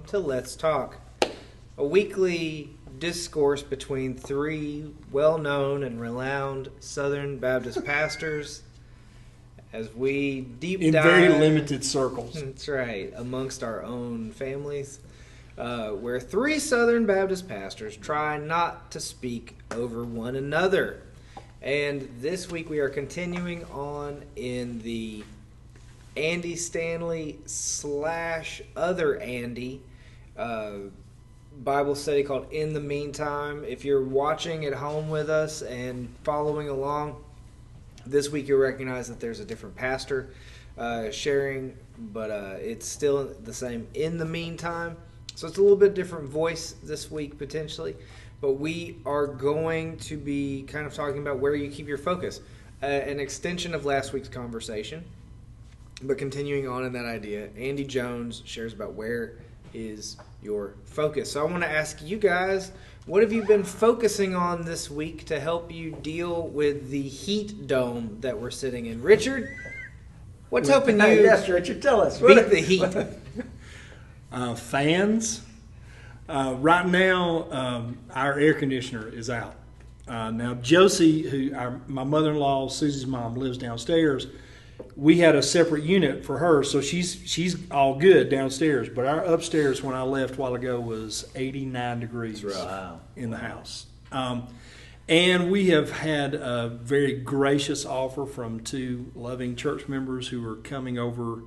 to Let's Talk, a weekly discourse between three well-known and renowned Southern Baptist pastors as we deep dive... In very limited circles. That's right, amongst our own families, where three Southern Baptist pastors try not to speak over one another. And this week we are continuing on in the Andy Stanley / other Andy Bible study called In the Meantime. If you're watching at home with us and following along, this week you'll recognize that there's a different pastor sharing, but it's still the same In the Meantime. So it's a little bit different voice this week potentially, but we are going to be kind of talking about where you keep your focus. An extension of last week's conversation, but continuing on in that idea, Andy Jones shares about where is your focus. So I want to ask you guys, what have you been focusing on this week to help you deal with the heat dome that we're sitting in? Richard, what's helping you Yes, Richard, tell us. beat the heat? Fans. Right now, our air conditioner is out. Now, Josie, my mother-in-law, Susie's mom, lives downstairs. We had a separate unit for her, so she's all good downstairs. But our upstairs, when I left a while ago, was 89 degrees in the house. And we have had a very gracious offer from two loving church members who are coming over.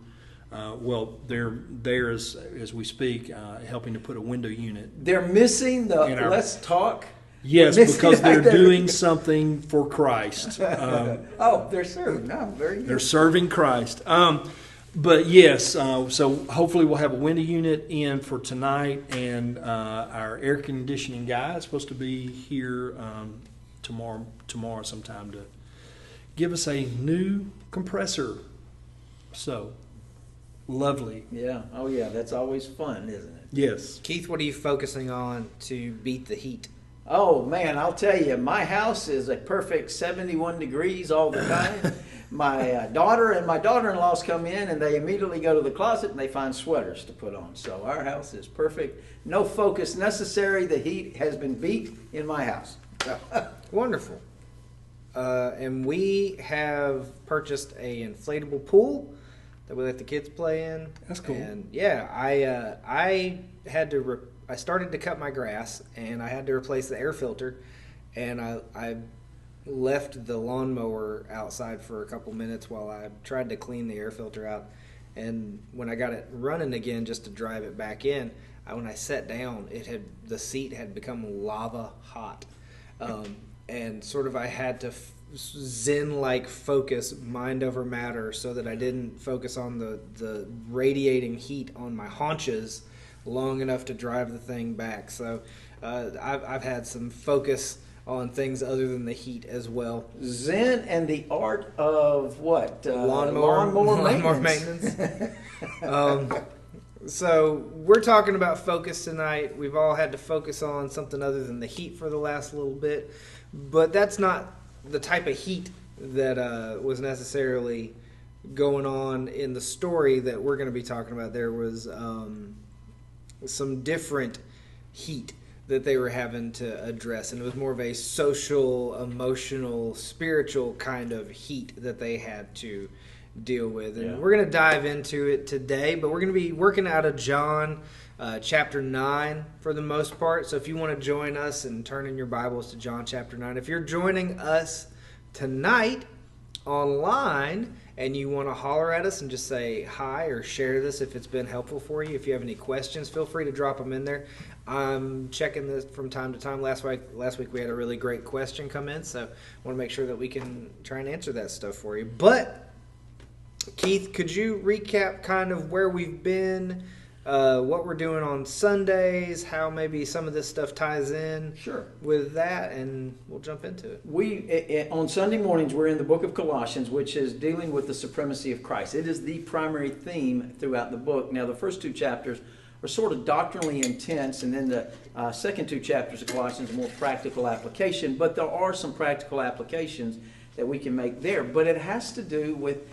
They're there as we speak, helping to put a window unit. They're missing the Let's Talk. Yes, because they're doing something for Christ. They're serving. No, very good. They're serving Christ. But yes, so hopefully we'll have a window unit in for tonight, and our air conditioning guy is supposed to be here tomorrow sometime to give us a new compressor. So, lovely. Yeah. Oh, yeah. That's always fun, isn't it? Yes. Keith, what are you focusing on to beat the heat? Oh, man, I'll tell you, my house is a perfect 71 degrees all the time. My daughter and my daughter-in-laws come in, and they immediately go to the closet, and they find sweaters to put on. So our house is perfect. No focus necessary. The heat has been beat in my house. Wonderful. And we have purchased a inflatable pool that we let the kids play in. That's cool. And yeah, I had to I started to cut my grass, and I had to replace the air filter, and I left the lawnmower outside for a couple minutes while I tried to clean the air filter out. And when I got it running again just to drive it back in, when I sat down, the seat had become lava hot. And sort of I had to Zen-like focus, mind over matter, so that I didn't focus on the radiating heat on my haunches long enough to drive the thing back. So I've had some focus on things other than the heat as well. Zen and the art of what? Lawnmower maintenance. So we're talking about focus tonight. We've all had to focus on something other than the heat for the last little bit, but that's not the type of heat that was necessarily going on in the story that we're going to be talking about. There was some different heat that they were having to address, and it was more of a social, emotional, spiritual kind of heat that they had to deal with. And we're going to dive into it today, but we're going to be working out of John chapter 9 for the most part. So if you want to join us and turn in your Bibles to John chapter 9, if you're joining us tonight online and you want to holler at us and just say hi or share this if it's been helpful for you, if you have any questions, feel free to drop them in there. I'm checking this from time to time. Last week we had a really great question come in, so I want to make sure that we can try and answer that stuff for you. But Keith, could you recap kind of where we've been, what we're doing on Sundays, how maybe some of this stuff ties in with that, and we'll jump into it. On Sunday mornings, we're in the book of Colossians, which is dealing with the supremacy of Christ. It is the primary theme throughout the book. Now, the first two chapters are sort of doctrinally intense, and then the second two chapters of Colossians are more practical application, but there are some practical applications that we can make there. But it has to do with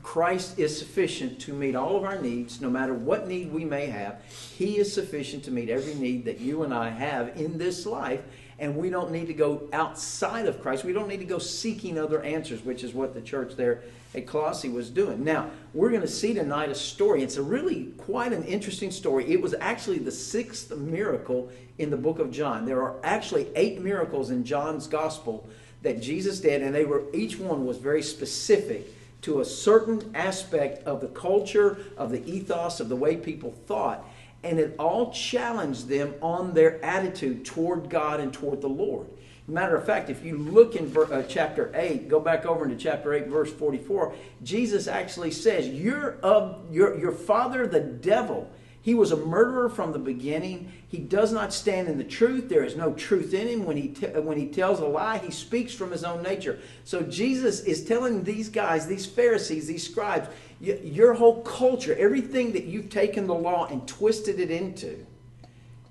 Christ is sufficient to meet all of our needs, no matter what need we may have. He is sufficient to meet every need that you and I have in this life, and we don't need to go outside of Christ. We don't need to go seeking other answers, which is what the church there at Colossae was doing. Now, we're going to see tonight a story. It's a really quite an interesting story. It was actually the 6th miracle in the book of John. There are actually 8 miracles in John's gospel that Jesus did, and each one was very specific to a certain aspect of the culture, of the ethos, of the way people thought. And it all challenged them on their attitude toward God and toward the Lord. Matter of fact, if you look in chapter 8, go back over into chapter 8, verse 44, Jesus actually says, you're of your father, the devil. He was a murderer from the beginning. He does not stand in the truth. There is no truth in him. When he tells a lie, he speaks from his own nature. So Jesus is telling these guys, these Pharisees, these scribes, your whole culture, everything that you've taken the law and twisted it into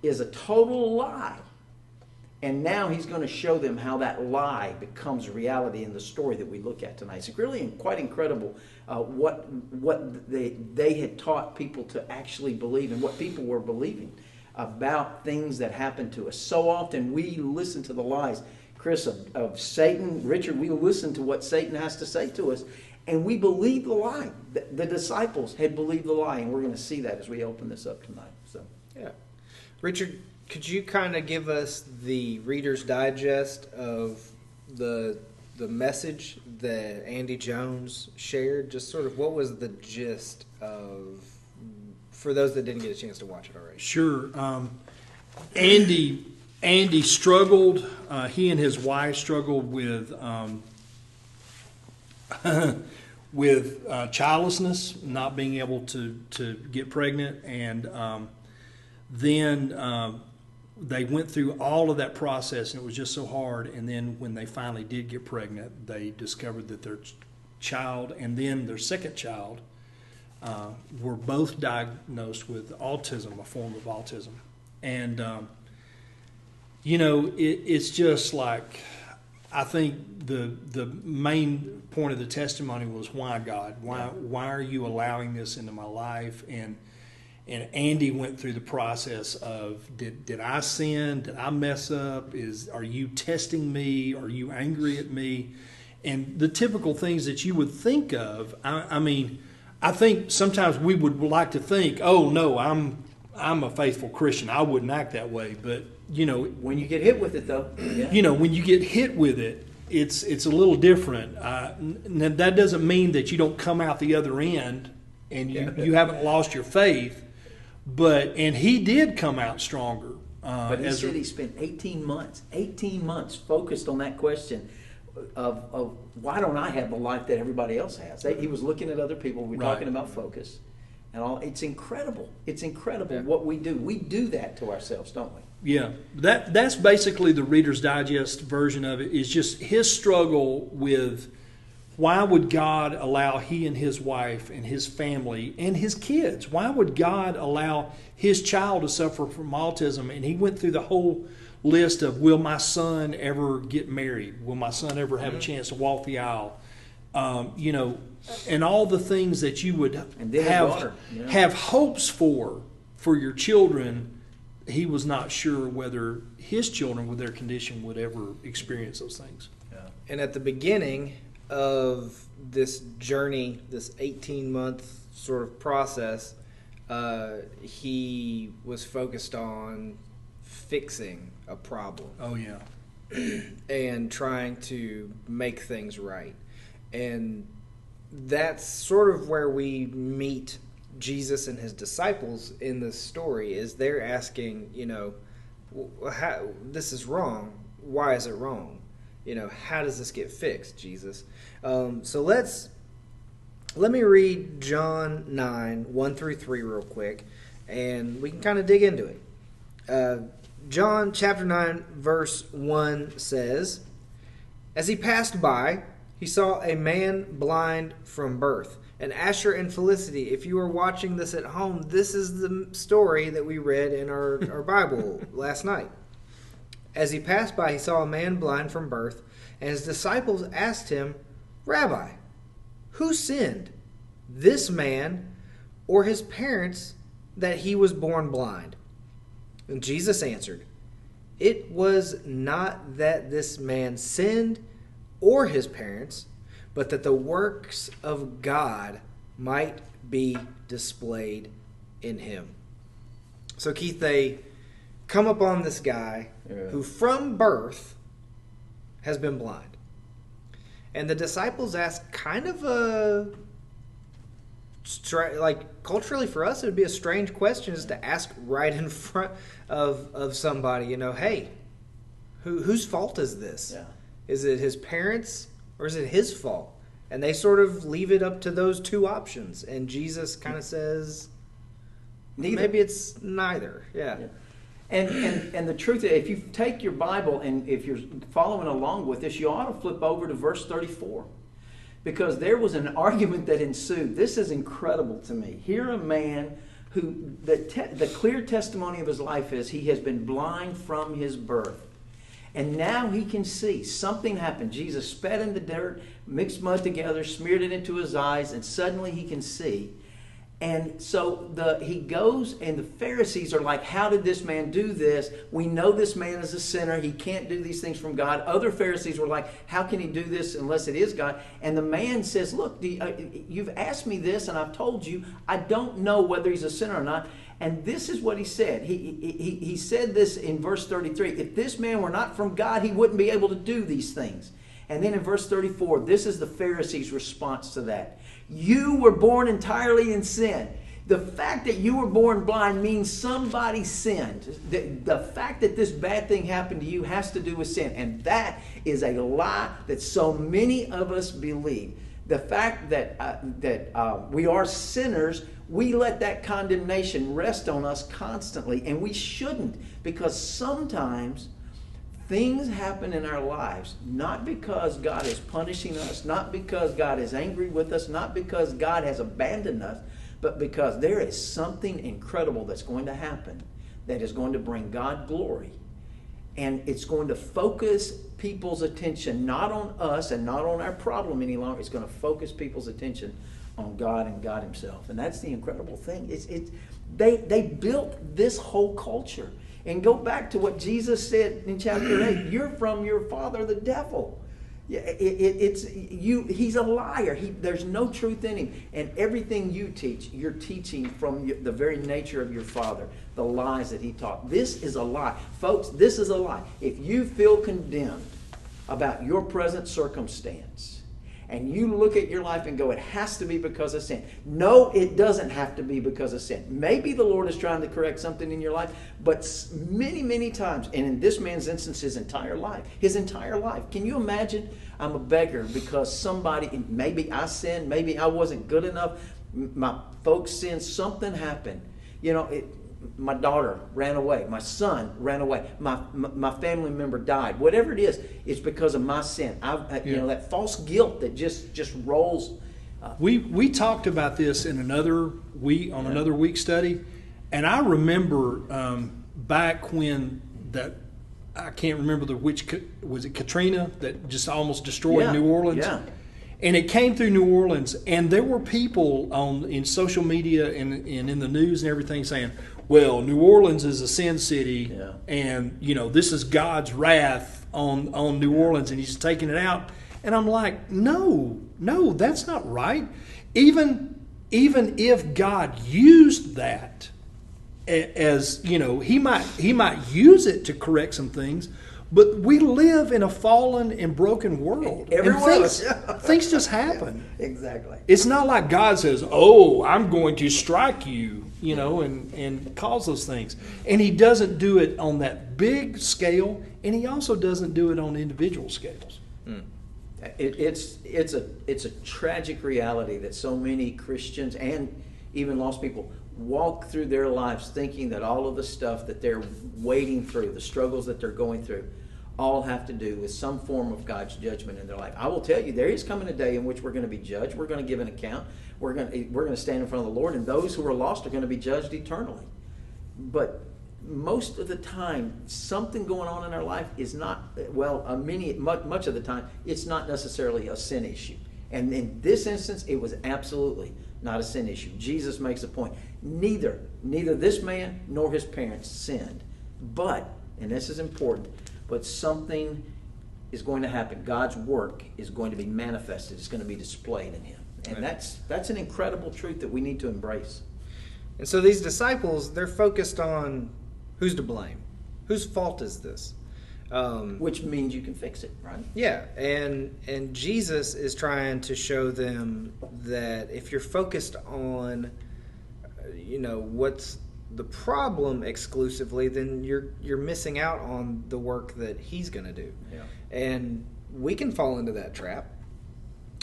is a total lie. And now he's going to show them how that lie becomes reality in the story that we look at tonight. It's really quite incredible what they had taught people to actually believe and what people were believing about things that happened to us. So often we listen to the lies, Chris, of Satan. Richard, we listen to what Satan has to say to us, and we believe the lie. The disciples had believed the lie, and we're going to see that as we open this up tonight. So, yeah. Richard, could you kind of give us the Reader's Digest of the message that Andy Jones shared? Just sort of what was the gist of, for those that didn't get a chance to watch it already? Sure. Andy struggled. He and his wife struggled with childlessness, not being able to get pregnant, and then they went through all of that process, and it was just so hard. And then when they finally did get pregnant, they discovered that their child and then their second child were both diagnosed with autism, a form of autism. And, it's just like, I think the main point of the testimony was, why, God? Why are you allowing this into my life? And Andy went through the process of, did I sin? Did I mess up? Are you testing me? Are you angry at me? And the typical things that you would think of. I mean, I think sometimes we would like to think, oh no, I'm a faithful Christian. I wouldn't act that way. But when you get hit with it, though, when you get hit with it, it's a little different. That doesn't mean that you don't come out the other end and you haven't lost your faith. And he did come out stronger. But he said he spent 18 months focused on that question of why don't I have the life that everybody else has? He was looking at other people. We're talking about focus. And all. It's incredible. It's incredible what we do. We do that to ourselves, don't we? Yeah. That's basically the Reader's Digest version of it, is just his struggle with, why would God allow he and his wife and his family and his kids, why would God allow his child to suffer from autism? And he went through the whole list of, will my son ever get married? Will my son ever have a chance to walk the aisle? And all the things that you would have hopes for your children. He was not sure whether his children with their condition would ever experience those things. Yeah. And at the beginning of this journey, this 18-month sort of process, he was focused on fixing a problem. Oh, yeah. And trying to make things right. And that's sort of where we meet Jesus and his disciples in this story, is they're asking, how, this is wrong. Why is it wrong? How does this get fixed, Jesus? So let me read John 9, 1 through 3 real quick, and we can kind of dig into it. John chapter 9, verse 1 says, "As he passed by, he saw a man blind from birth." And Asher and Felicity, if you are watching this at home, this is the story that we read in our Bible last night. As he passed by, he saw a man blind from birth, and his disciples asked him, "Rabbi, who sinned, this man or his parents that he was born blind? And Jesus answered, it was not that this man sinned or his parents, but that the works of God might be displayed in him. So Keith, they come upon this guy who from birth has been blind. And the disciples ask kind of a, like culturally for us, it would be a strange question just to ask right in front of somebody, hey, whose fault is this? Yeah. Is it his parents or is it his fault? And they sort of leave it up to those two options. And Jesus kind of says, neither. Maybe it's neither. Yeah. And the truth is, if you take your Bible and if you're following along with this, you ought to flip over to verse 34. Because there was an argument that ensued. This is incredible to me. Here a man who, the clear testimony of his life is he has been blind from his birth. And now he can see. Something happened. Jesus spat in the dirt, mixed mud together, smeared it into his eyes, and suddenly he can see. And so he goes, and the Pharisees are like, how did this man do this? We know this man is a sinner. He can't do these things from God. Other Pharisees were like, how can he do this unless it is God? And the man says, look, you've asked me this, and I've told you, I don't know whether he's a sinner or not. And this is what he said. He said this in verse 33. If this man were not from God, he wouldn't be able to do these things. And then in verse 34, this is the Pharisees' response to that. You were born entirely in sin. The fact that you were born blind means somebody sinned. The fact that this bad thing happened to you has to do with sin. And that is a lie that so many of us believe. The fact that we are sinners, we let that condemnation rest on us constantly. And we shouldn't, because sometimes things happen in our lives, not because God is punishing us, not because God is angry with us, not because God has abandoned us, but because there is something incredible that's going to happen that is going to bring God glory. And it's going to focus people's attention not on us and not on our problem any longer. It's going to focus people's attention on God and God himself. And that's the incredible thing. They built this whole culture. And go back to what Jesus said in chapter 8. You're from your father, the devil. He's a liar. There's no truth in him. And everything you teach, you're teaching from the very nature of your father. The lies that he taught. This is a lie. Folks, this is a lie. If you feel condemned about your present circumstance, and you look at your life and go, it has to be because of sin. No, it doesn't have to be because of sin. Maybe the Lord is trying to correct something in your life, but many, many times, and in this man's instance, his entire life. Can you imagine? I'm a beggar because somebody, maybe I sinned, maybe I wasn't good enough, my folks sinned, something happened. My daughter ran away. My son ran away. My family member died. Whatever it is, it's because of my sin. That false guilt that just rolls. We talked about this in another week study, and I remember back when that, I can't remember which was it, Katrina, that just almost destroyed New Orleans. Yeah. And it came through New Orleans, and there were people in social media and in the news and everything saying, well, New Orleans is a sin city, and this is God's wrath on New Orleans, and he's taking it out. And I'm like, no, that's not right. Even if God used that as, he might use it to correct some things, but we live in a fallen and broken world. Things just happen. Yeah, exactly. It's not like God says, oh, I'm going to strike you, and cause those things. And he doesn't do it on that big scale, and he also doesn't do it on individual scales. It's a tragic reality that so many Christians and even lost people walk through their lives thinking that all of the stuff that they're wading through, the struggles that they're going through, all have to do with some form of God's judgment in their life. I will tell you, there is coming a day in which we're going to be judged. We're going to give an account. We're going to stand in front of the Lord, and those who are lost are going to be judged eternally. But most of the time, something going on in our life is not, much of the time, it's not necessarily a sin issue. And in this instance, it was absolutely not a sin issue. Jesus makes a point. Neither this man nor his parents sinned. But, and this is important, but something is going to happen. God's work is going to be manifested. It's going to be displayed in him. And that's an incredible truth that we need to embrace. And so these disciples, they're focused on who's to blame. Whose fault is this? Which means you can fix it, right? Yeah, and Jesus is trying to show them that if you're focused on, what's the problem exclusively, then you're missing out on the work that he's going to do. Yeah. And we can fall into that trap.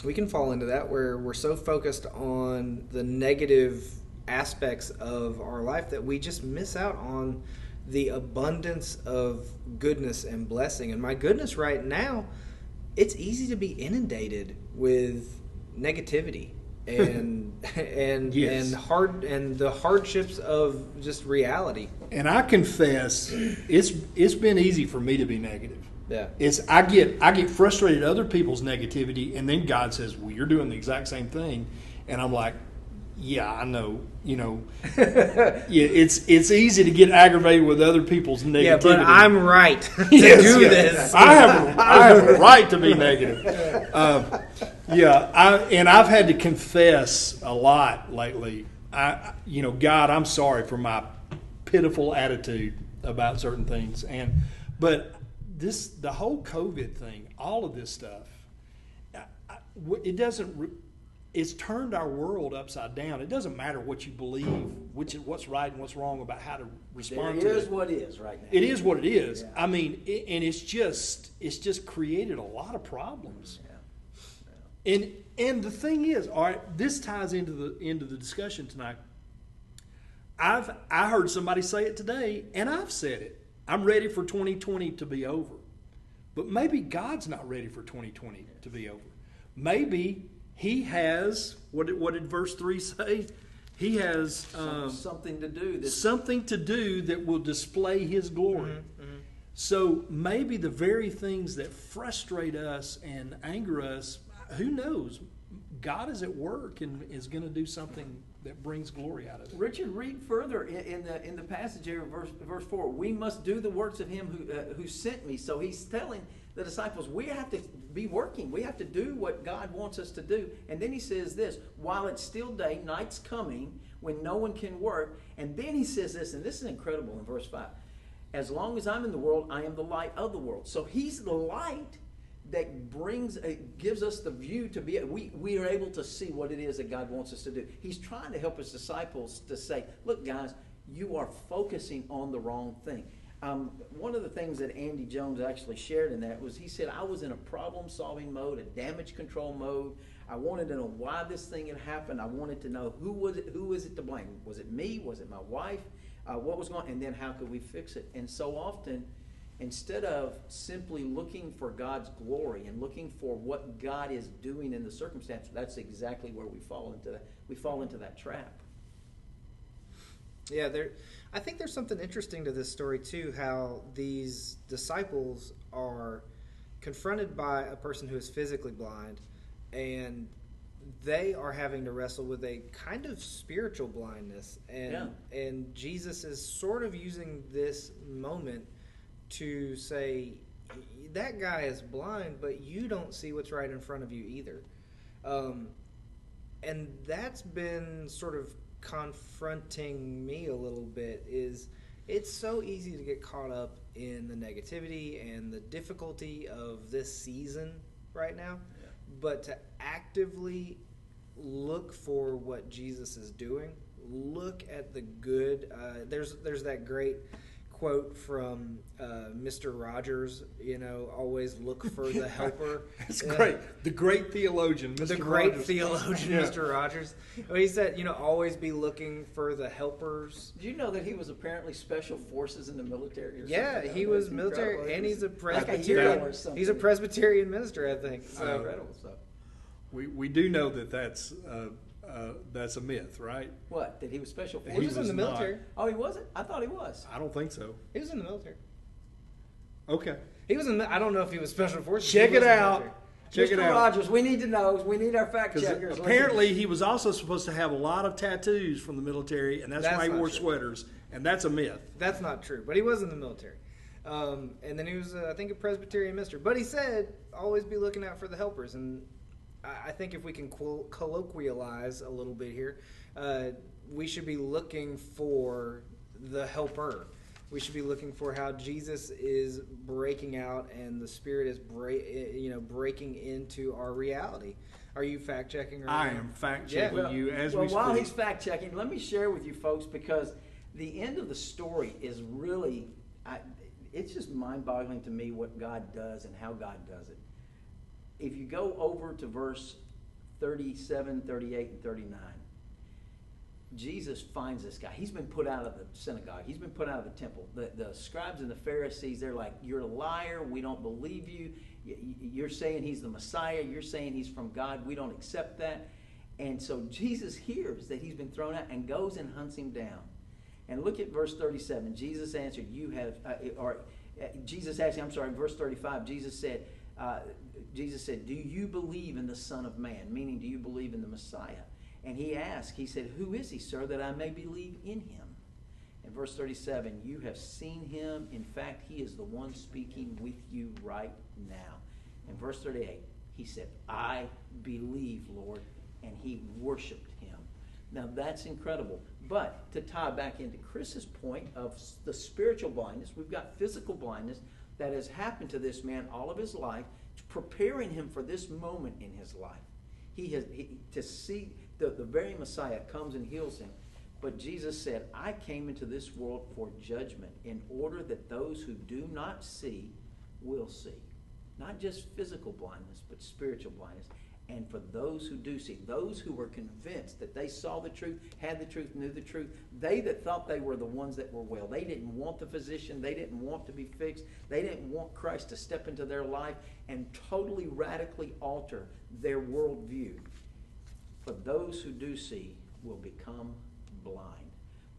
We can fall into that where we're so focused on the negative aspects of our life that we just miss out on the abundance of goodness and blessing. And my goodness, right now, it's easy to be inundated with negativity and Yes. and the hardships of just reality. And I confess, it's been easy for me to be negative. Yeah. I get frustrated at other people's negativity, and then God says, "Well, you're doing the exact same thing," and I'm like, "Yeah, I know." Yeah, it's easy to get aggravated with other people's negativity. Yeah, but I'm right to Yes, do yeah. this. I have a right to be negative. I've had to confess a lot lately. God, I'm sorry for my pitiful attitude about certain things, but the whole COVID thing, all of this stuff, it's turned our world upside down. It doesn't matter what you believe, what's right and what's wrong about how to respond to it. It is what it is right now. It is what it is. Yeah. I mean, and it's just created a lot of problems. Yeah. And the thing is, all right, this ties into the discussion tonight. I heard somebody say it today, and I've said it. I'm ready for 2020 to be over. But maybe God's not ready for 2020 to be over. Maybe he has, what did verse 3 say? He has something to do. Something to do that will display his glory. Mm-hmm. So maybe the very things that frustrate us and anger us, who knows? God is at work and is going to do something that brings glory out of it. Richard, read further in the passage here, verse 4. We must do the works of him who sent me. So he's telling the disciples, we have to be working. We have to do what God wants us to do. And then he says this, while it's still day, night's coming when no one can work. And then he says this, and this is incredible in verse 5. As long as I'm in the world, I am the light of the world. So he's the light that gives us the view to be, we are able to see what it is that God wants us to do. He's trying to help his disciples to say, look guys, you are focusing on the wrong thing. One of the things that Andy Jones actually shared in that was he said, I was in a problem-solving mode, a damage control mode. I wanted to know why this thing had happened. I wanted to know who was it to blame. Was it me? Was it my wife? What was going on? And then how could we fix it? And so often, instead of simply looking for God's glory and looking for what God is doing in the circumstance, that's exactly where we fall into that. We fall into that trap. Yeah, I think there's something interesting to this story too, how these disciples are confronted by a person who is physically blind, and they are having to wrestle with a kind of spiritual blindness. And Jesus is sort of using this moment to say, that guy is blind, but you don't see what's right in front of you either. And that's been sort of confronting me a little bit. It's so easy to get caught up in the negativity and the difficulty of this season right now, but to actively look for what Jesus is doing, look at the good. There's that great quote from Mr. Rogers, always look for the helper. It's great. The great theologian, Mr. The great Rogers. theologian, Yeah. Mr. Rogers. Well, he said, always be looking for the helpers. Do you know that he was apparently special forces in the military or Yeah, something? he was military, and he's a like a Presbyterian. hero or something. He's a Presbyterian minister, I think. So. Incredible stuff. We do know that's a myth, right? What? That he was special He forces? was in the not. military. Oh, he wasn't? I thought he was. I don't think so. He was in the military. Okay. He was in. I don't know if he was special forces. Check He was it in the out. military. Check Mr. it out. Rogers, we need to know. We need our fact 'Cause checkers. apparently he was also supposed to have a lot of tattoos from the military, and that's why he That's wore not true. sweaters, and that's a myth. That's not true, but he was in the military. And then he was, I think, a Presbyterian minister. But he said, always be looking out for the helpers. And I think if we can colloquialize a little bit here, we should be looking for the helper. We should be looking for how Jesus is breaking out and the Spirit is breaking into our reality. Are you fact checking? I am fact checking you as we speak. While he's fact checking, let me share with you folks, because the end of the story is really, it's just mind boggling to me what God does and how God does it. If you go over to verse 37, 38, and 39, Jesus finds this guy. He's been put out of the synagogue. He's been put out of the temple. The scribes and the Pharisees, they're like, you're a liar. We don't believe you. You're saying he's the Messiah. You're saying he's from God. We don't accept that. And so Jesus hears that he's been thrown out and goes and hunts him down. And look at verse 37. Jesus answered, Jesus asked him, verse 35, Jesus said, do you believe in the Son of Man? Meaning, do you believe in the Messiah? And he asked, he said, who is he, sir, that I may believe in him? In verse 37, you have seen him. In fact, he is the one speaking with you right now. In verse 38, he said, I believe, Lord. And he worshiped him. Now, that's incredible. But to tie back into Chris's point of the spiritual blindness, we've got physical blindness that has happened to this man all of his life, preparing him for this moment in his life. To see the very Messiah comes and heals him. But Jesus said, I came into this world for judgment, in order that those who do not see will see. Not just physical blindness, but spiritual blindness. And for those who do see, those who were convinced that they saw the truth, had the truth, knew the truth, they that thought they were the ones that were well. They didn't want the physician. They didn't want to be fixed. They didn't want Christ to step into their life and totally, radically alter their worldview. For those who do see will become blind.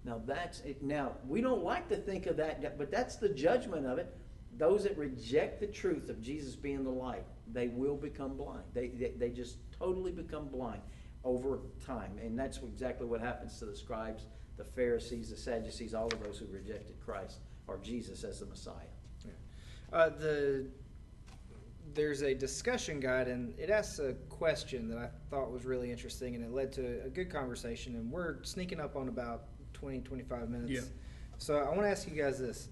Now that's it. Now, we don't like to think of that, but that's the judgment of it. Those that reject the truth of Jesus being the light, they will become blind. They just totally become blind over time. And that's exactly what happens to the scribes, the Pharisees, the Sadducees, all of those who rejected Christ or Jesus as the Messiah. Yeah. There's a discussion guide, and it asks a question that I thought was really interesting, and it led to a good conversation. And we're sneaking up on about 20, 25 minutes. Yeah. So I want to ask you guys this.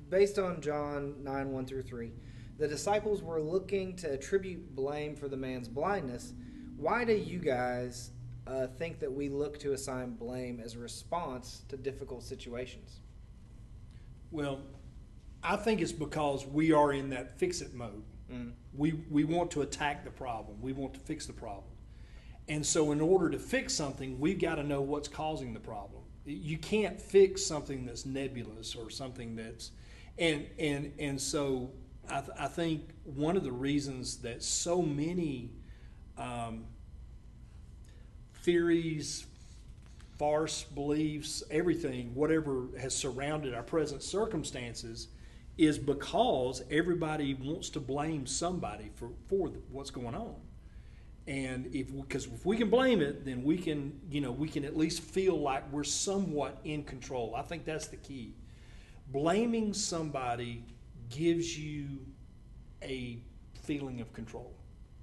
Based on John 9, 1 through 3, the disciples were looking to attribute blame for the man's blindness. Why do you guys think that we look to assign blame as a response to difficult situations? Well, I think it's because we are in that fix-it mode. Mm. We want to attack the problem. We want to fix the problem. And so in order to fix something, we've got to know what's causing the problem. You can't fix something that's nebulous or something that's... And so I think one of the reasons that so many theories, farce beliefs, everything, whatever has surrounded our present circumstances is because everybody wants to blame somebody for what's going on. And because if we can blame it, then we can at least feel like we're somewhat in control. I think that's the key. Blaming somebody gives you a feeling of control.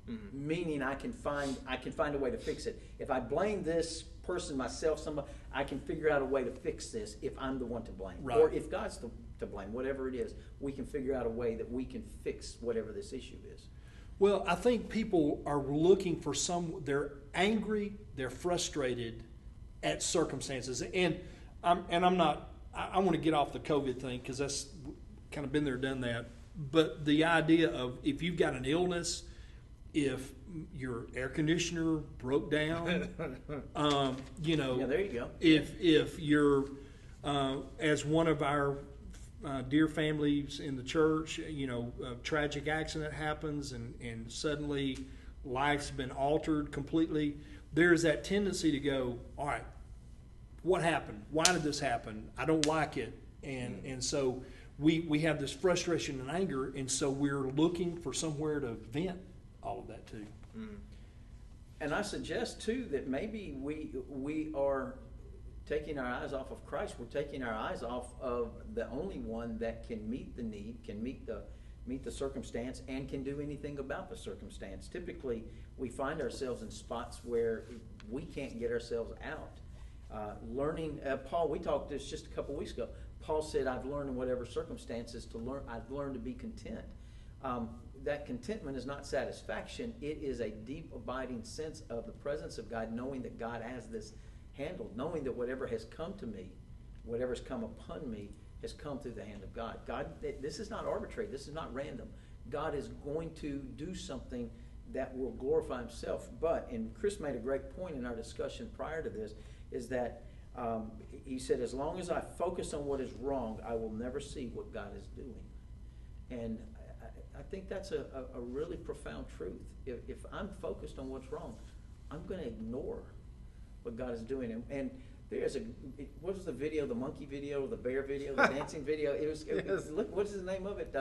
Mm-hmm. Meaning I can find a way to fix it. If I blame this person, myself, somebody, I can figure out a way to fix this if I'm the one to blame. Right. Or if God's to blame, whatever it is, we can figure out a way that we can fix whatever this issue is. Well, I think people are looking for they're angry, they're frustrated at circumstances. And I want to get off the COVID thing because that's kind of been there, done that. But the idea of if you've got an illness, if your air conditioner broke down, Yeah, there you go. If you're, as one of our dear families in the church, a tragic accident happens and suddenly life's been altered completely, there's that tendency to go, all right, what happened? Why did this happen? I don't like it. And so we have this frustration and anger, and so we're looking for somewhere to vent all of that to. And I suggest too that maybe we are taking our eyes off of Christ. We're taking our eyes off of the only one that can meet the need, can meet the circumstance, and can do anything about the circumstance. Typically, we find ourselves in spots where we can't get ourselves out. Learning, Paul, we talked this just a couple weeks ago. Paul said, "I've learned in whatever circumstances to learn. I've learned to be content." That contentment is not satisfaction. It is a deep, abiding sense of the presence of God, knowing that God has this handled, knowing that whatever has come to me, whatever's come upon me, has come through the hand of God. This is not arbitrary. This is not random. God is going to do something that will glorify himself. But, and Chris made a great point in our discussion prior to this, is that he said, as long as I focus on what is wrong, I will never see what God is doing. And I think that's a really profound truth. If I'm focused on what's wrong, I'm going to ignore what God is doing. And there's what was the video, the monkey video, the bear video, the dancing video? Look, what is the name of it?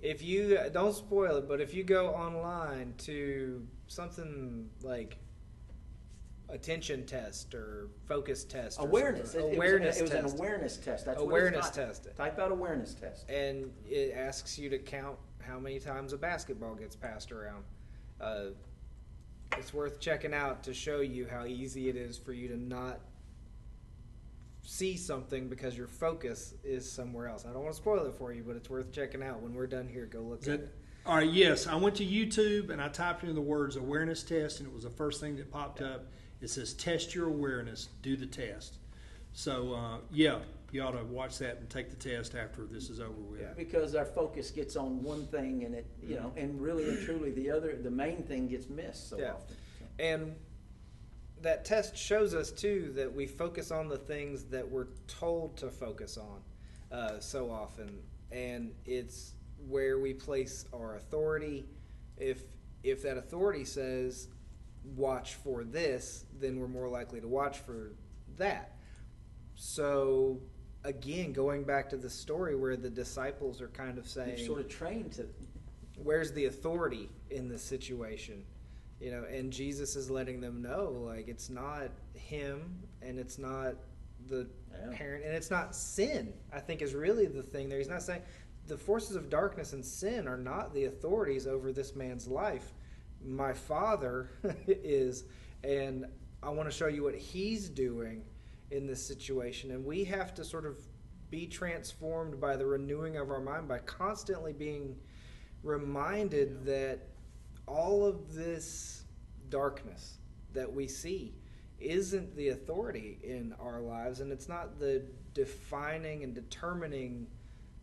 If you, don't spoil it, but if you go online to something like attention test or focus test, awareness. It was an awareness test. That's awareness what it's test. Type out awareness test, and it asks you to count how many times a basketball gets passed around. It's worth checking out to show you how easy it is for you to not see something because your focus is somewhere else. I don't want to spoil it for you, but it's worth checking out. When we're done here, go look at it. All right, yes. I went to YouTube and I typed in the words awareness test, and it was the first thing that popped up. It says test your awareness, do the test. So, yeah, you ought to watch that and take the test after this is over with. Yeah. because our focus gets on one thing, and and really and truly the main thing gets missed so often. So. And that test shows us, too, that we focus on the things that we're told to focus on so often. And it's where we place our authority. If that authority says, watch for this, then we're more likely to watch for that. So, again, going back to the story where the disciples are kind of saying, You're sort of trained to... where's the authority in this situation? And Jesus is letting them know, like, it's not him, and it's not the parent, and it's not sin, I think, is really the thing there. He's not saying the forces of darkness and sin are not the authorities over this man's life. My Father is, and I want to show you what he's doing in this situation. And we have to sort of be transformed by the renewing of our mind, by constantly being reminded that all of this darkness that we see isn't the authority in our lives, and it's not the defining and determining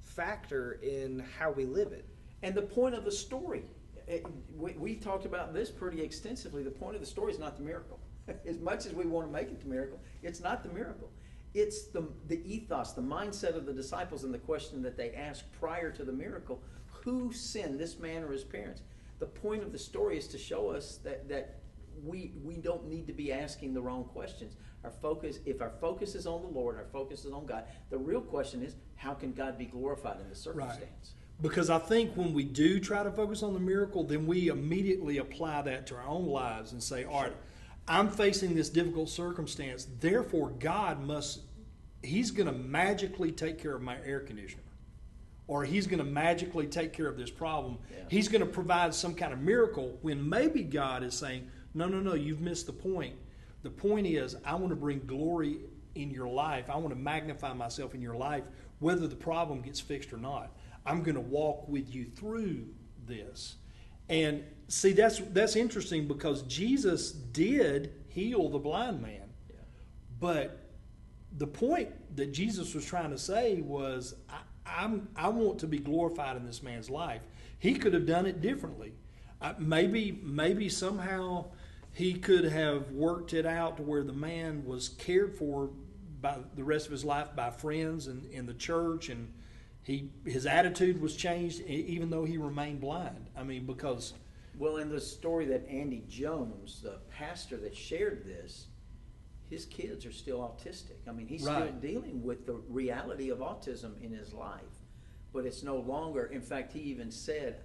factor in how we live it. And the point of the story, we talked about this pretty extensively. The point of the story is not the miracle. As much as we want to make it the miracle, it's not the miracle. It's the ethos, the mindset of the disciples, and the question that they asked prior to the miracle: who sinned, this man or his parents? The point of the story is to show us that we don't need to be asking the wrong questions. If our focus is on the Lord, our focus is on God, the real question is, how can God be glorified in this circumstance? Right. Because I think when we do try to focus on the miracle, then we immediately apply that to our own lives and say, all right, I'm facing this difficult circumstance, therefore He's going to magically take care of my air conditioner. Or He's going to magically take care of this problem. Yeah. He's going to provide some kind of miracle, when maybe God is saying, no, you've missed the point. The point is, I want to bring glory in your life. I want to magnify myself in your life, whether the problem gets fixed or not. I'm going to walk with you through this. And see, that's interesting, because Jesus did heal the blind man. Yeah. But the point that Jesus was trying to say was, I want to be glorified in this man's life. He could have done it differently. Maybe somehow he could have worked it out to where the man was cared for by the rest of his life by friends and in the church, and his attitude was changed even though he remained blind. I mean, because... Well, in the story that Andy Jones, the pastor that shared this, his kids are still autistic. I mean, he's still dealing with the reality of autism in his life. but it's no longer. In fact, he even said,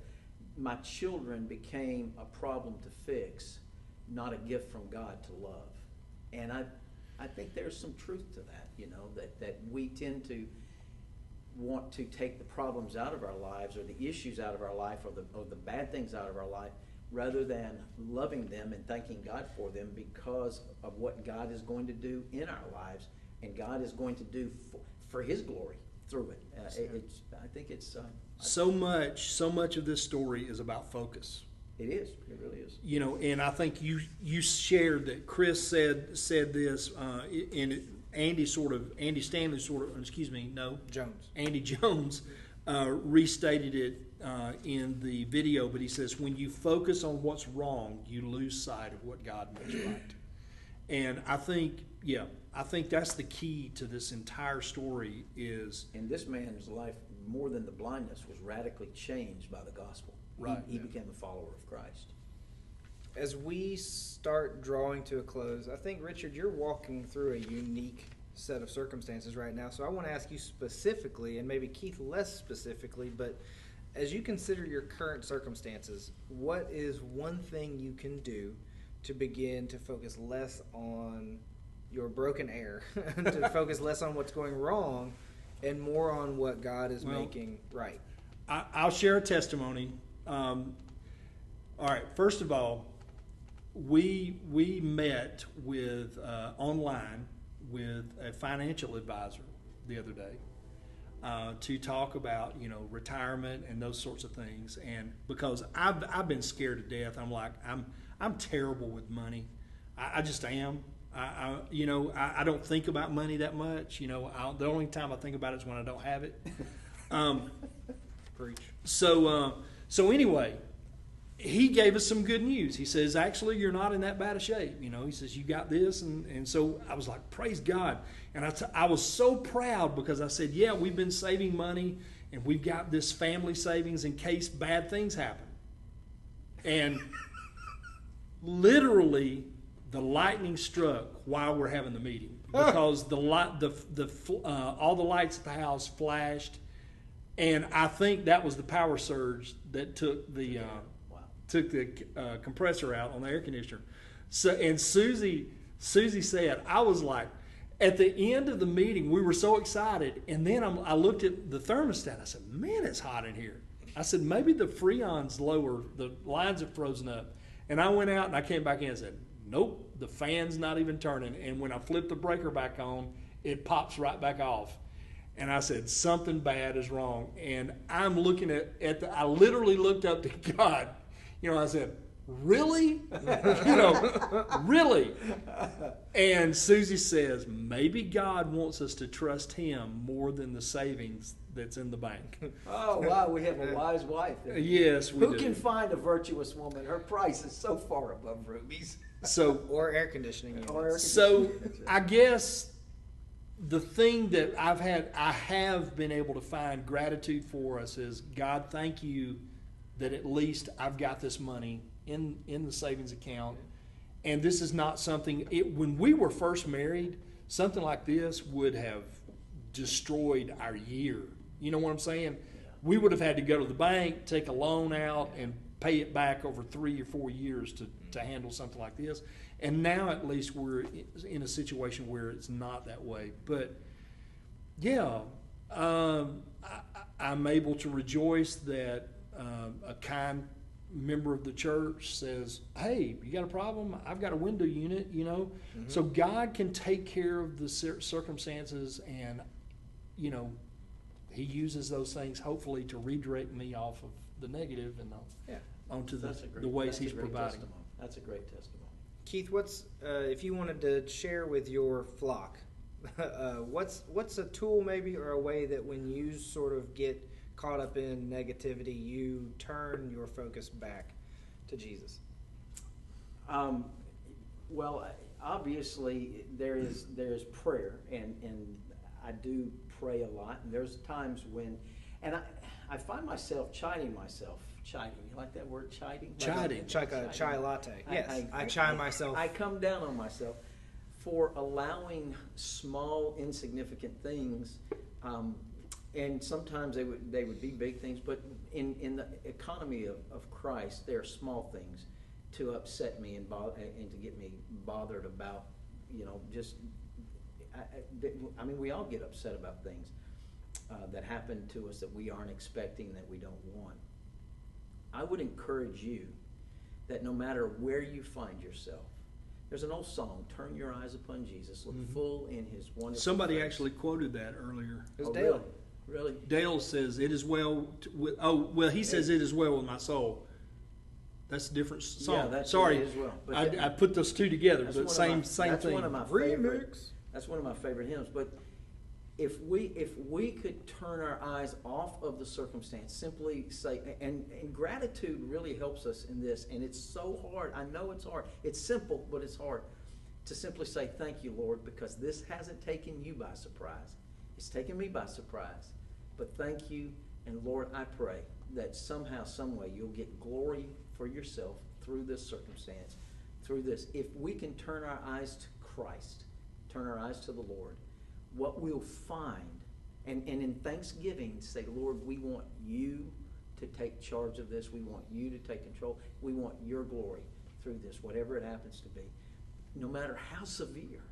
my children became a problem to fix, not a gift from God to love. And I think there's some truth to that, that we tend to want to take the problems out of our lives, or the issues out of our life, or the bad things out of our life, rather than loving them and thanking God for them because of what God is going to do in our lives, and God is going to do for His glory through it. I think it's so much of this story is about focus. It is. It really is. And I think you shared that Chris said this, and Andy Stanley Andy Jones restated it in the video, but he says, when you focus on what's wrong, you lose sight of what God makes right. And I think that's the key to this entire story is... And this man's life, more than the blindness, was radically changed by the gospel. Right. He became a follower of Christ. As we start drawing to a close, I think, Richard, you're walking through a unique set of circumstances right now. So I want to ask you specifically, and maybe Keith less specifically, but as you consider your current circumstances, what is one thing you can do to begin to focus less on your broken air, to focus less on what's going wrong, and more on what God is making right? I'll share a testimony. All right, first of all, we met with online with a financial advisor the other day to talk about retirement and those sorts of things. And because I've been scared to death, I'm terrible with money. I just am. I don't think about money that much. The only time I think about it is when I don't have it. Preach. So anyway, he gave us some good news. He says, actually, you're not in that bad a shape. He says, you got this. And so I was like, praise God. And I was so proud because I said, yeah, we've been saving money and we've got this family savings in case bad things happen. And literally the lightning struck while we're having the meeting because all the lights at the house flashed. And I think that was the power surge that took the compressor out on the air conditioner. So, and Susie said, I was like, at the end of the meeting, we were so excited. And then I looked at the thermostat. I said, man, it's hot in here. I said, maybe the Freon's lower. The lines have frozen up. And I went out and I came back in and said, nope, the fan's not even turning. And when I flip the breaker back on, it pops right back off. And I said, something bad is wrong. And I'm looking I literally looked up to God. I said, really? Really? And Susie says, maybe God wants us to trust Him more than the savings that's in the bank. Oh, wow, we have a wise wife. Yes, we do. Who can find a virtuous woman? Her price is so far above rubies. Or air conditioning units. So I guess the thing that I have been able to find gratitude for us is, God, thank you that at least I've got this money in the savings account. And this is not something, when we were first married, something like this would have destroyed our year. You know what I'm saying? Yeah. We would have had to go to the bank, take a loan out, and pay it back over 3 or 4 years to handle something like this. And now at least we're in a situation where it's not that way. But yeah, I'm able to rejoice that a kind member of the church says, hey, you got a problem? I've got a window unit, Mm-hmm. So God can take care of the circumstances, and He uses those things hopefully to redirect me off of the negative and onto the ways He's providing. Testimony. That's a great testimony. Keith, what's if you wanted to share with your flock, what's a tool maybe or a way that when you sort of get caught up in negativity, you turn your focus back to Jesus? Well, obviously there's prayer, and I do pray a lot. And there's times when, and I find myself chiding myself. Chiding, you like that word, chiding? Chiding, like a chai latte. Yes, I chide myself. I come down on myself for allowing small, insignificant things And sometimes they would be big things, but in the economy of Christ, there are small things to upset me and to get me bothered about, just, I mean, we all get upset about things that happen to us that we aren't expecting, that we don't want. I would encourage you that no matter where you find yourself, there's an old song, "Turn your eyes upon Jesus, look full in his wonderful Somebody face." actually quoted that earlier. It was Oh, Dale. Really? Dale says, "It is well." He says, "It is well with my soul." That's a different song. Yeah, that's Sorry, it as well. But I put those two together, That's but one of same my- same that's thing. one of my favorite. That's one of my favorite hymns. But if we could turn our eyes off of the circumstance, simply say, and gratitude really helps us in this. And it's so hard. I know it's hard. It's simple, but it's hard to simply say, "Thank you, Lord," because this hasn't taken you by surprise. It's taken me by surprise. But thank you, and Lord, I pray that somehow, some way, you'll get glory for yourself through this circumstance, through this. If we can turn our eyes to Christ, turn our eyes to the Lord, what we'll find, and in thanksgiving, say, "Lord, we want you to take charge of this. We want you to take control. We want your glory through this," whatever it happens to be. No matter how severe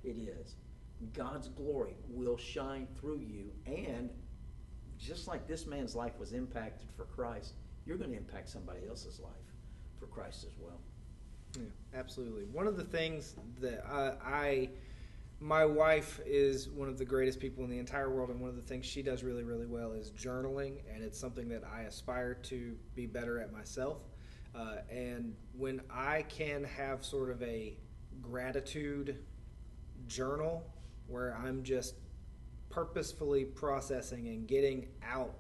it is, God's glory will shine through you. And just like this man's life was impacted for Christ, you're going to impact somebody else's life for Christ as well. Yeah, absolutely. One of the things that my wife is one of the greatest people in the entire world, and one of the things she does really, really well is journaling, and it's something that I aspire to be better at myself. And when I can have sort of a gratitude journal where I'm just purposefully processing and getting out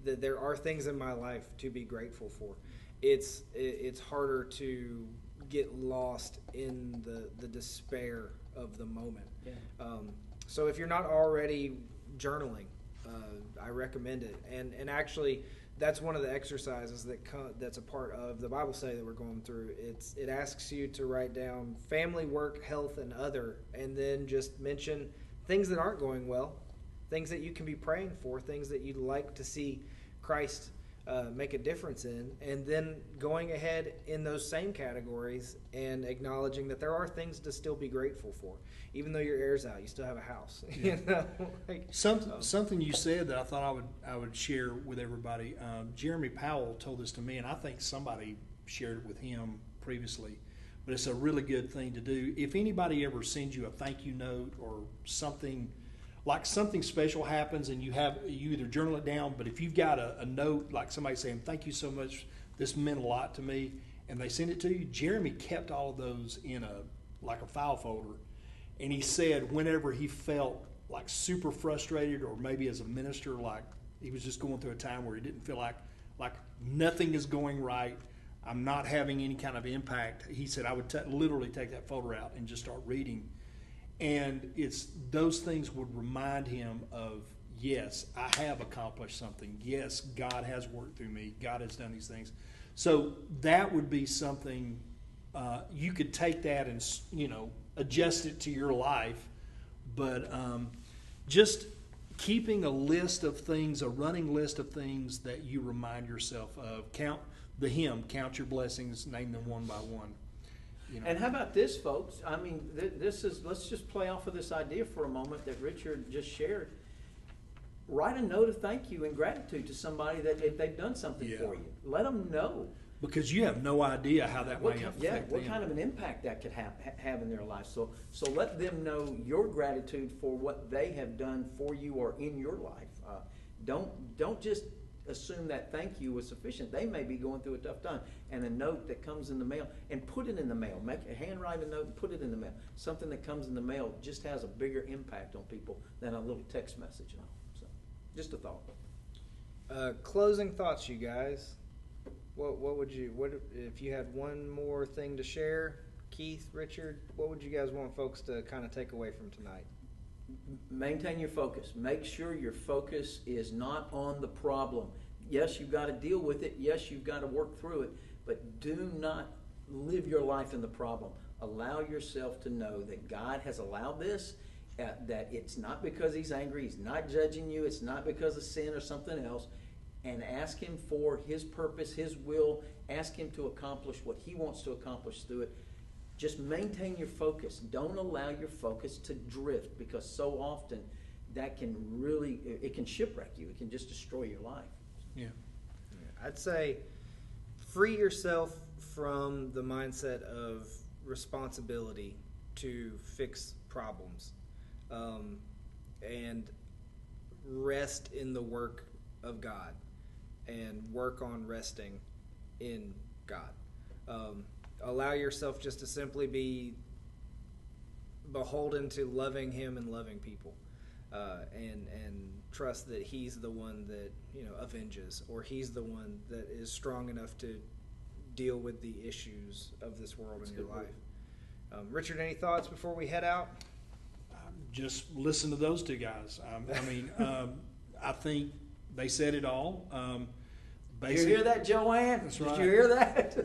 that there are things in my life to be grateful for, it's harder to get lost in the despair of the moment. Yeah. So if you're not already journaling, I recommend it. And actually, that's one of the exercises that's a part of the Bible study that we're going through. It asks you to write down family, work, health, and other, and then just mention things that aren't going well, things that you can be praying for, things that you'd like to see Christ make a difference in, and then going ahead in those same categories and acknowledging that there are things to still be grateful for. Even though your air's out, you still have a house. Yeah. Something you said that I thought I would share with everybody. Jeremy Powell told this to me, and I think somebody shared it with him previously. But it's a really good thing to do. If anybody ever sends you a thank you note or something, like something special happens and you either journal it down, but if you've got a note, like somebody saying, "Thank you so much, this meant a lot to me," and they send it to you, Jeremy kept all of those in a file folder. And he said whenever he felt like super frustrated, or maybe as a minister, like he was just going through a time where he didn't feel like nothing is going right, I'm not having any kind of impact, he said I would literally take that folder out and just start reading. And it's those things would remind him of, yes, I have accomplished something. Yes, God has worked through me. God has done these things. So that would be something you could take that and adjust it to your life. But just keeping a list of things, a running list of things that you remind yourself of. Count your blessings, name them one by one. And how about this, folks? I mean, let's just play off of this idea for a moment that Richard just shared. Write a note of thank you and gratitude to somebody that if they've done something for you. Let them know. Because you have no idea how that might affect what them. kind of an impact that could have in their life. So let them know your gratitude for what they have done for you or in your life. Don't just assume that thank you was sufficient. They may be going through a tough time, and a note that comes in the mail, and put it in the mail. Handwrite a note and put it in the mail. Something that comes in the mail just has a bigger impact on people than a little text message. So, just a thought. Closing thoughts, you guys. What if you had one more thing to share? Keith, Richard, what would you guys want folks to kind of take away from tonight? Maintain your focus. Make sure your focus is not on the problem. Yes, you've got to deal with it. Yes, you've got to work through it. But do not live your life in the problem. Allow yourself to know that God has allowed this, that it's not because he's angry, he's not judging you, it's not because of sin or something else, and ask him for his purpose, his will, ask him to accomplish what he wants to accomplish through it. Just maintain your focus. Don't allow your focus to drift, because so often that can really, it can shipwreck you. It can just destroy your life. Yeah. I'd say free yourself from the mindset of responsibility to fix problems, and rest in the work of God and work on resting in God. Allow yourself just to simply be beholden to loving Him and loving people, and trust that He's the one that avenges, or He's the one that is strong enough to deal with the issues of this world in your life. Richard, any thoughts before we head out? Just listen to those two guys. I think they said it all. Did you hear that, Joanne? That's Did right. you hear that?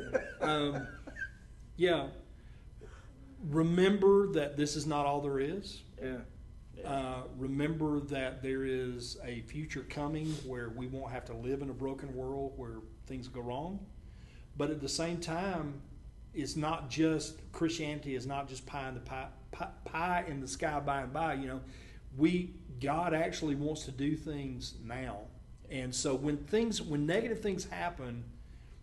Yeah. Remember that this is not all there is. Yeah. Remember that there is a future coming where we won't have to live in a broken world where things go wrong. But at the same time, it's not just, Christianity is not just pie in the sky by and by. God actually wants to do things now. And so when negative things happen,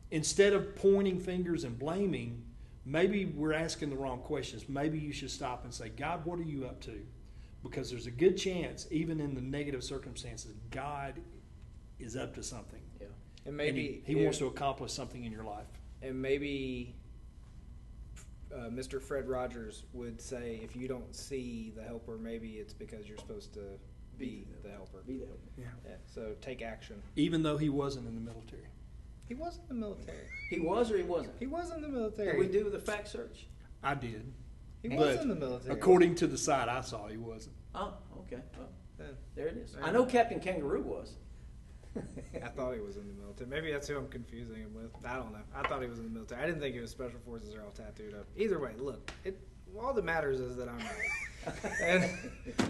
instead of pointing fingers and blaming, maybe we're asking the wrong questions. Maybe you should stop and say, God, what are you up to? Because there's a good chance, even in the negative circumstances, God is up to something. Yeah. And maybe He wants to accomplish something in your life. And maybe Mr. Fred Rogers would say, if you don't see the helper, maybe it's because you're supposed to be the helper. Be the helper. Yeah. So take action. Even though he wasn't in the military. He was in the military. He was or he wasn't? He was in the military. Did we do the fact search? I did. He But was in the military. according to the site I saw, he wasn't. Oh, okay. Well, Yeah. there it is. There I you know go. Captain Kangaroo was. I thought he was in the military. Maybe that's who I'm confusing him with. I don't know. I thought he was in the military. I didn't think he was special forces or all tattooed up. Either way, look, all that matters is that I'm right. And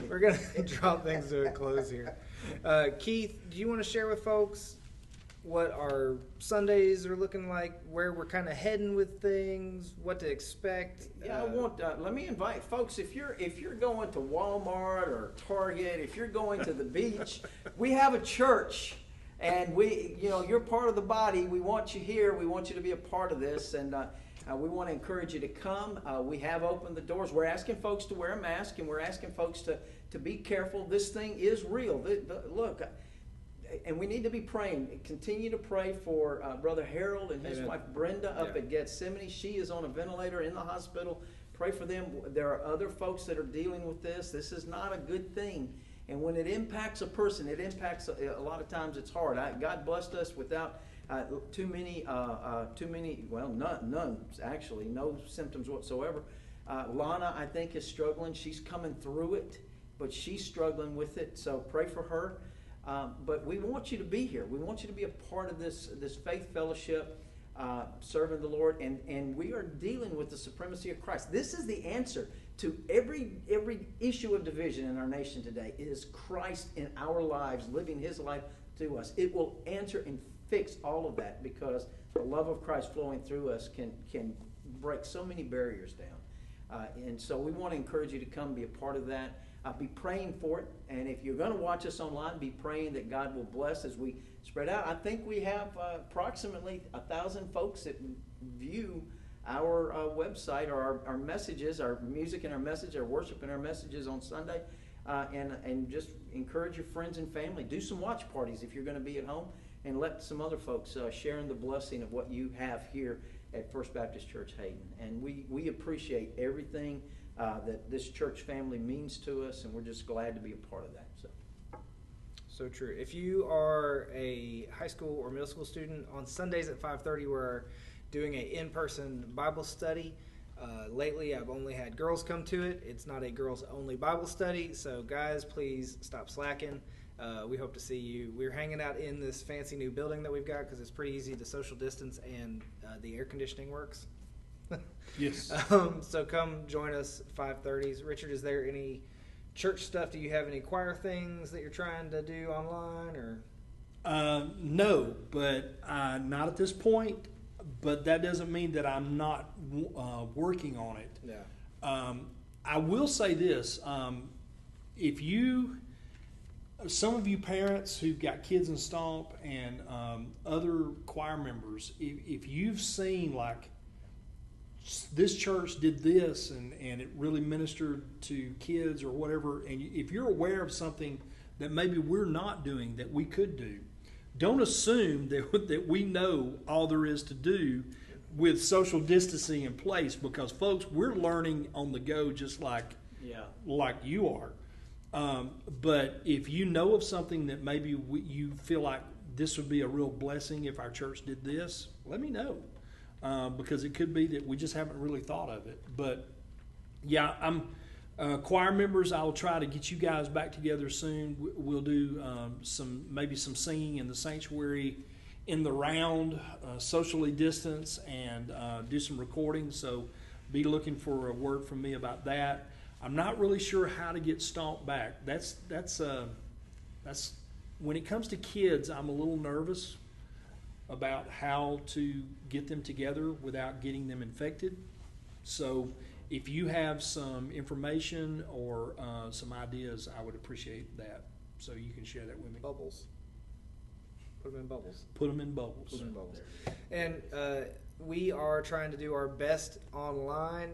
we're going to draw things to a close here. Keith, do you want to share with folks what our Sundays are looking like, where we're kind of heading with things, what to expect? Yeah, let me invite folks, if you're going to Walmart or Target, if you're going to the beach, we have a church, and you're part of the body. We want you here. We want you to be a part of this, and we want to encourage you to come. We have opened the doors. We're asking folks to wear a mask, and we're asking folks to be careful. This thing is real. Look. And we need to be praying. Continue to pray for Brother Harold and his wife Brenda up at Gethsemane. She is on a ventilator in the hospital. Pray for them. There are other folks that are dealing with this. This is not a good thing. And when it impacts a person, it impacts a lot of times. It's hard. God blessed us without too many. Well, none actually. No symptoms whatsoever. Lana, I think, is struggling. She's coming through it, but she's struggling with it. So pray for her. But we want you to be here. We want you to be a part of this faith fellowship, serving the Lord, and we are dealing with the supremacy of Christ. This is the answer to every issue of division in our nation today. It is Christ in our lives, living His life through us. It will answer and fix all of that, because the love of Christ flowing through us can break so many barriers down. And so we want to encourage you to come be a part of that. Be praying for it. And if you're going to watch us online, be praying that God will bless as we spread out. I think we have approximately 1,000 folks that view our website, or our messages, our music and our message, our worship and our messages on Sunday. And just encourage your friends and family. Do some watch parties if you're going to be at home, and let some other folks share in the blessing of what you have here at First Baptist Church Hayden. And we appreciate everything that this church family means to us, and we're just glad to be a part of that. So true. If you are a high school or middle school student, on Sundays at 5:30 we're doing an in-person Bible study. Lately I've only had girls come to it. It's not a girls-only Bible study, so guys, please stop slacking. We hope to see you. We're hanging out in this fancy new building that we've got because it's pretty easy to social distance, and the air conditioning works. Yes. So come join us 5:30. Richard, is there any church stuff, do you have any choir things that you're trying to do online, or? No, but not at this point. But that doesn't mean that I'm not working on it. Yeah. I will say this: if you, some of you parents who've got kids in Stomp and other choir members, if you've seen like this church did this and it really ministered to kids or whatever, and if you're aware of something that maybe we're not doing that we could do, don't assume that we know all there is to do with social distancing in place, because folks, we're learning on the go just like you are. But if you know of something that maybe you feel like this would be a real blessing if our church did this, let me know. Because it could be that we just haven't really thought of it. But yeah, I'm choir members. I'll try to get you guys back together soon. We'll do maybe some singing in the sanctuary in the round, socially distanced, and do some recording. So be looking for a word from me about that. I'm not really sure how to get Stomp back. That's when it comes to kids, I'm a little nervous about how to get them together without getting them infected. So if you have some information or some ideas, I would appreciate that. So you can share that with me. Bubbles. Put them in bubbles. Put them in bubbles. Put them in bubbles. And we are trying to do our best online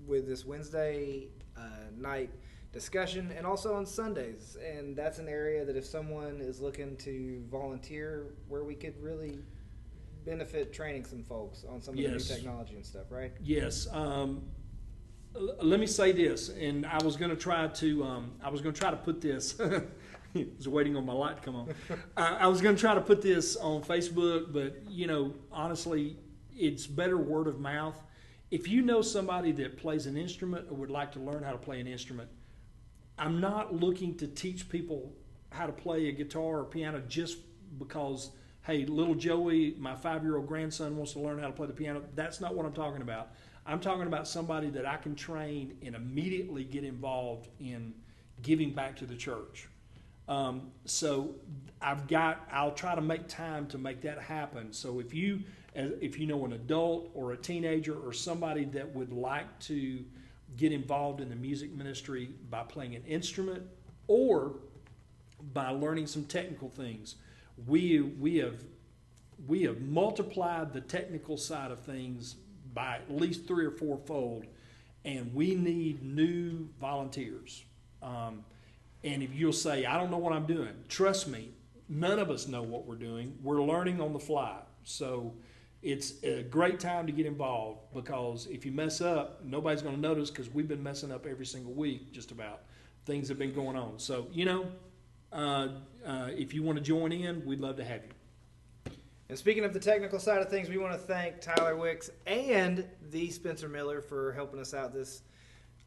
with this Wednesday night discussion, and also on Sundays. And that's an area that if someone is looking to volunteer, where we could really benefit training some folks on some of the new technology and stuff, right? Yes. Let me say this, and I was going to try to put this. I was waiting on my light to come on. I was going to try to put this on Facebook, but honestly, it's better word of mouth. If you know somebody that plays an instrument or would like to learn how to play an instrument, I'm not looking to teach people how to play a guitar or piano just because, hey, little Joey, my 5-year-old grandson, wants to learn how to play the piano. That's not what I'm talking about. I'm talking about somebody that I can train and immediately get involved in giving back to the church. So I'll try to make time to make that happen. So if you know an adult or a teenager or somebody that would like to get involved in the music ministry by playing an instrument or by learning some technical things, we have multiplied the technical side of things by at least 3 or 4-fold, and we need new volunteers. And if you'll say, I don't know what I'm doing, trust me, none of us know what we're doing. We're learning on the fly. So it's a great time to get involved, because if you mess up, nobody's going to notice, because we've been messing up every single week just about. Things have been going on. So, if you want to join in, we'd love to have you. And speaking of the technical side of things, we want to thank Tyler Wicks and the Spencer Miller for helping us out this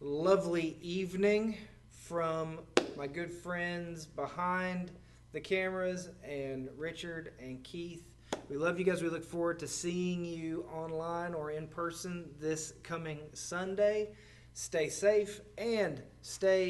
lovely evening. From my good friends behind the cameras and Richard and Keith, we love you guys. We look forward to seeing you online or in person this coming Sunday. Stay safe and stay